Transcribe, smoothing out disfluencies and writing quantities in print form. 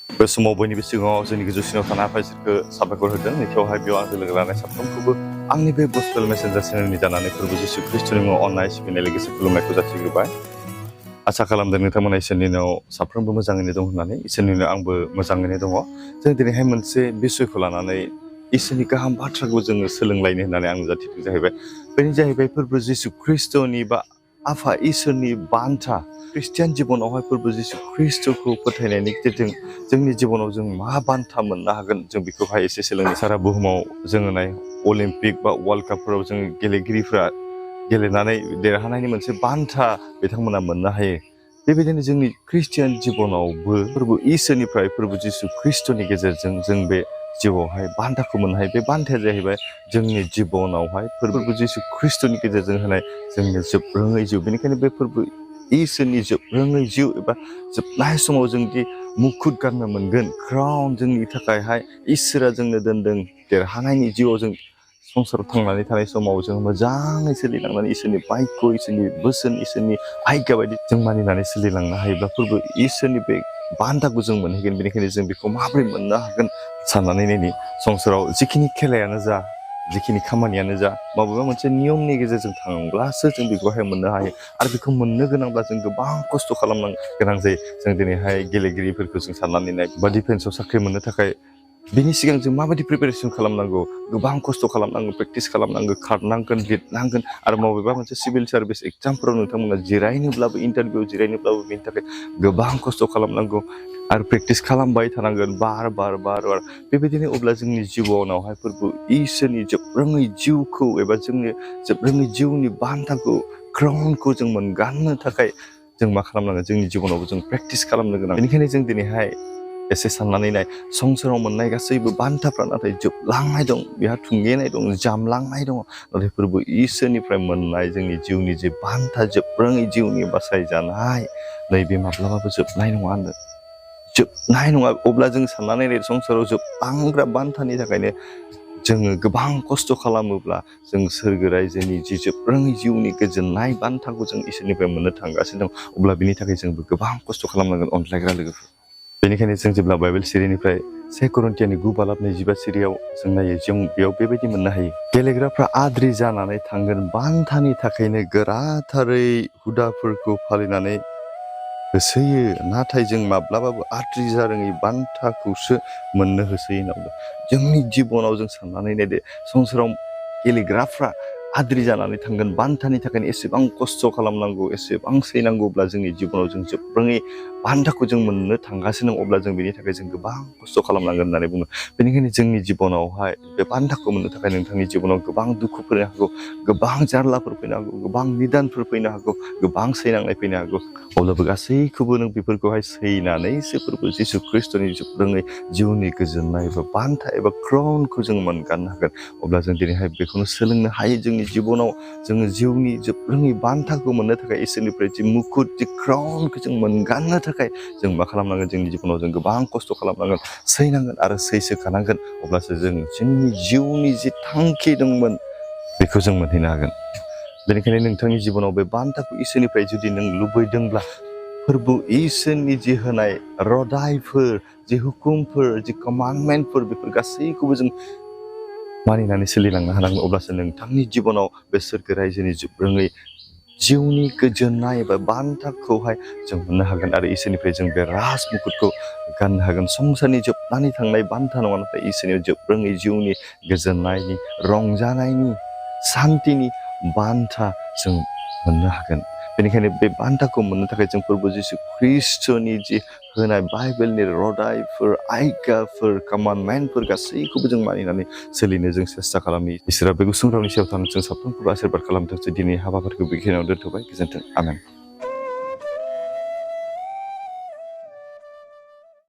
बे समाव बयनिबो सिगाङाव जोंनि गोजौसिनाव थानाय आफा इसोरखौ साबायखर होदों। नैथियावहाय बेयाव आंजों लोगो लानाय साफ्रोमखौबो आंनि बे गस्पेल मेसेन्जार चेनेलनि जानानै फोरबो जिसु ख्रिस्ट'नि मुङाव अननाय सिबिनाय लोगोसे खुलुमनायखौ जासिग्रोबाय। आसा खालामदों नोंथांमोना इसोरनि उनाव साफ्रोमबो मोजाङैनो दं होननानै। इसोरनि उनाव आंबो मोजाङैनो दङ। जों दिनैहाय मोनसे बिसयखौ लानानै इसोरनि गाहाम बाथ्राखौ जोङो सोलोंलायनो होननानै आं नुजाथिदों जाहैबाय। बेनो जाहैबाय फोरबो जिसु ख्रिस्ट'नि बा आफा इसोरनि बान्था। ख्रिस्टियान जिबनावहाय फोरबो जिसु ख्रिस्ट'खौ फोथायनायनि गेजेरजों जोंनि जिबनाव जों मा बान्था मोननो हागोन, जों बेखौहाय एसे सोलोंनो। सारा बुहुमाव जोङो नाय अलिम्पिक बा वर्ल्ड कापफोराव जों गेलेगिरिफ्रा गेलेनानै देरहानायनि मोनसे बान्था बिथांमोना मोननो हायो। बेबायदिनो जोंनि ख्रिस्टियान जिबनावबो फोरबो इसोरनिफ्राय फोरबो जिसु ख्रिस्ट'नि गेजेरजों जों बे जिउआवहाय बान्थाखौ मोननो हायो। बे बान्थाया जाहैबाय जोंनि जिबनावहाय फोरबो जिसु ख्रिस्ट'नि गेजेरजों होनाय जोंनि जोबरोङै जिउ। बेनिखायनो बे फोरबो इसोरनि जोबरोङै जिउ एबा जोबनाय समाव जोंदि मुकुट गाननो मोनगोन, क्राउन जोंनि थाखायहाय इसोरा जोंनो दोनदों। देरहानायनि जिउआव जों संसाराव थांनानै थानाय समाव जों मोजाङै सोलिलांनानै इसोरनि बायख', इसोरनि बोसोन, इसोरनि आयदा बायदि जों मानिनानै सोलिलांनो हायोब्ला फोरबो इसोरनि बे बान्थाखौ जों मोनहैगोन। बेनिखायनो जों बेखौ माबोरै मोननो हागोन साननानै नायनि। संसाराव जिखिनि खेलायानो जा, जिखिनि खामानियानो जा, माबेबा मोनसे नियमनि गेजेरजों थांब्लासो जों बेखौहाय मोननो हायो। आरो बेखौ मोननो गोनांब्ला जों गोबां खस्थ' खालामनो गोनां जायो। जों दिनैहाय गेलेगिरिफोरखौ जों साननानै नाय बा डिफेन्सआव साख्रि मोननो थाखाय बिनि सिगां जों माबायदि प्रिपेरेसन खालामनांगौ, गोबां खस्थ' खालामनांगौ, प्रेक्टिस खालामनांगौ, खारनांगोन, लिरनांगोन। आरो बबेबा मोनसे सिभिल सार्भिस एग्जामफोराव नोंथांमोना जिरायनोब्लाबो, इन्टारभिउ जिरायनोब्लाबो बेनि थाखाय गोबां खस्थ' खालामनांगौ आरो प्रेक्टिस खालामबाय थानांगोन बार बार। बेबायदिनो अब्ला जोंनि जिबनावहाय फोरबो इसोरनि जोबरोङै जिउखौ एबा जोंनि जोबरोङै जिउनि बान्थाखौ, क्राउनखौ जों मोनगाननो थाखाय जों मा खालामनांगोन, जोंनि जिबनावबो जों प्रेक्टिस खालामनो गोनां। बेनिखायनो जों दिनैहाय एसे साननानै नाय, संसाराव मोननाय गासैबो बान्थाफ्रा नाथाय जोबलांनाय दं, बेहा थुंगेनाय दं, जामलांनाय दङ। नाथाय फोरबो इसोरनिफ्राय मोननाय जोंनि जिउनि जे बान्था, जोबरोङै जिउनि बासायजानाय, नैबे माब्लाबाबो जोबनाय नङा होनदों, जोबनाय नङा। अब्ला जों साननानै नाय, संसाराव जोबलांग्रा बान्थानि थाखायनो जोङो गोबां खस्थ' खालामोब्ला जों सोरगो रायजोनि जि जोबरोङै जिउनि गोजोननाय बान्थाखौ जों इसोरनिफ्राय मोननो थांगासिनो दं। अब्ला बिनि थाखाय जोंबो गोबां खस्थ' खालामनांगोन अनलायग्रा लोगोफोर। बेनिखायनो जों जेब्ला बाइबेल सिरिनिफ्राय 2 करन्थियानि 9:25 सिरियाव जों नायो, जों बेयाव बेबायदि मोननो हायो। गेलेग्राफ्रा आद्रि जानानै थांगोन, बान्थानि थाखायनो गोराथारै हुदाफोरखौ फालिनानै होसोयो, नाथाय जों माब्लाबाबो आद्रि जारोङै बान्थाखौसो मोननो होसोयो होनना। जोंनि जिबनाव जों साननानै नायदो, संसाराव गेलेग्राफ्रा आद्रि जानानै थांगोन, बान्थानि थाखायनो एसेबां खस्थ' खालामनांगौ, एसेबां सैनांगौब्ला जोंनि जिबनाव जों जोबरोङै बान्थाखौ जों मोननो थांगासिनो दं। अब्ला जों बेनि थाखाय जों गोबां खस्थ' खालामनांगोन होननानै बुङो। बेनिखायनो जोंनि जिबनावहाय बे बान्थाखौ मोननो थाखाय नोंथांनि जिबनाव गोबां दुखु फैनो हागौ, गोबां जारलाफोर फैनो हागौ, गोबां निदानफोर फैनो हागौ, गोबां सैनांनाय फैनो हागौ। अब्लाबो गासैखौबो नों बेफोरखौहाय सैनानैसो फोरबो जिसु ख्रिस्ट'नि जोबरोङै जिउनि गोजोननाय एबा बान्था एबा क्राउनखौ जों मोनगाननो हागोन। अब्ला जों दिनैहाय बेखौनो सोलोंनो हायो। जोंनि जिबनाव जोङो जिउनि जोबरोङै बान्थाखौ मोननो थाखाय, इसोरनिफ्राय जि मुकुट, जि क्राउनखौ जों मोनगाननो थाखाय जों मा खालामनांगोन, जोंनि जिबनाव जों गोबां खस्थ' खालामनांगोन, सैनांगोन आरो सैसोखानांगोन। अब्लासो जों जोंनि जिउनि जि थांखि दंमोन बेखौ जों मोनहैनो हागोन। बेनिखायनो नोंथांनि जिबनाव बे बान्थाखौ इसोरनिफ्राय जुदि नों लुबैदोंब्ला, फोरबो इसोरनि जि होनाय रादायफोर, जि हुकुमफोर, जि कमान्डमेन्टफोर, बेफोर गासैखौबो जों मानिनानै सोलिलांनो हानांगोन। अब्लासो नोंथांनि जिबनाव बे सोरगो रायजोनि जोबरोङै जिउनि गोजोननाय एबा बान्थाखौहाय जों मोननो हागोन। आरो इसोरनिफ्राय जों बे राज मुकुटखौ गाननो हागोन। संसारनि जोबनानै थांनाय बान्था नङा, नाथाय इसोरनि जोबरोङै जिउनि गोजोननायनि, रंजानायनि, सान्थिनि बान्था जों मोननो हागोन। बेनिखायनो बे बान्थाखौ मोननो थाखाय जों फोरबो जिसु ख्रिस्ट'नि जि होनाय बाइबेलनि रादायफोर, आयदाफोर, कमान्डमेन्टफोर गासैखौबो जों मानिनानै सोलिनो जों सेस्था खालामनि। इसोरा बे गुसुं रावनि सायाव थानानै जों साफ्रोमखौबो आशीर्बाद खालामथोंसै। दिनै हाबाफोरखौ बेखिनियाव दोनथ'बाय। गोजोन्थों। आमेन।